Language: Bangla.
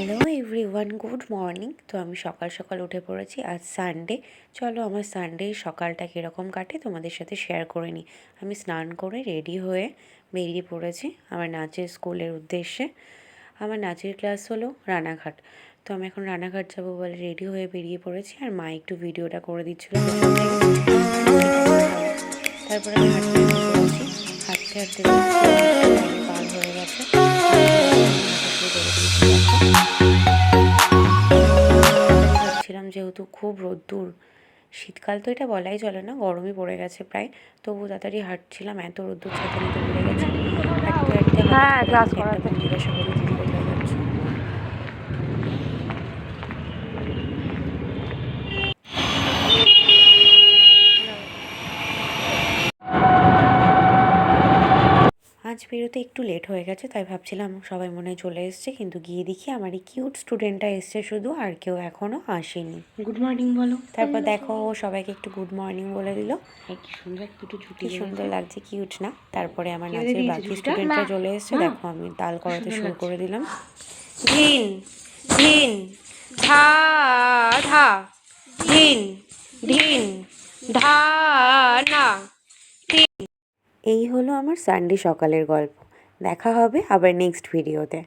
Hello everyone, good morning. তো আমি সকাল সকাল উঠে পড়েছি। আজ সানডে। চলো আমার সানডে সকালটা কীরকম কাটে তোমাদের সাথে শেয়ার করে নিই। আমি স্নান করে রেডি হয়ে বেরিয়ে পড়েছি আমার নাচের স্কুলের উদ্দেশ্যে। আমার নাচের ক্লাস হলো রানাঘাট। তো আমি এখন রানাঘাট যাবো বলে রেডি হয়ে বেরিয়ে পড়েছি। আর মা একটু ভিডিওটা করে দিচ্ছিলো পেছন থেকে। তারপরে আমি হাঁটতে পড়েছি। হাঁটতে হাঁটতে পার হয়ে গেছে। ভাবছিলাম যেহেতু খুব রোদ্দুর, শীতকাল তো এটা বলাই চলে না, গরমই পড়ে গেছে প্রায়, তবু তাড়াতাড়ি হাঁটছিলাম, এত রোদ্দুর ছাতা নিতে ভুলে গেছি। হাঁটতে হাঁটতে একটা বোন জিজ্ঞাসা করলো, দিদি কোথায় যাচ্ছ? আজ বেরোতে একটু লেট হয়ে গেছে, তাই ভাবছিলাম সবাই মনে হয় চলে এসছে, কিন্তু গিয়ে দেখি আমার এই কিউট স্টুডেন্টটা এসছে শুধু, আর কেউ এখনও আসেনি। গুড মর্নিং বলো। তারপর দেখো ও সবাইকে একটু গুড মর্নিং বলে দিল। কি সুন্দর দুটো ছুটি, কি সুন্দর লাগছে, কিউট না? তারপরে আমার নাচের বাকি স্টুডেন্টরা চলে এসছে। দেখো আমি তাল করাতে শুরু করে দিলাম। ধিন ধিন ধা ধা, ধিন ধিন ধা না। এই হলো আমার সানডে সকালের গল্প। দেখা হবে আবার নেক্সট ভিডিওতে।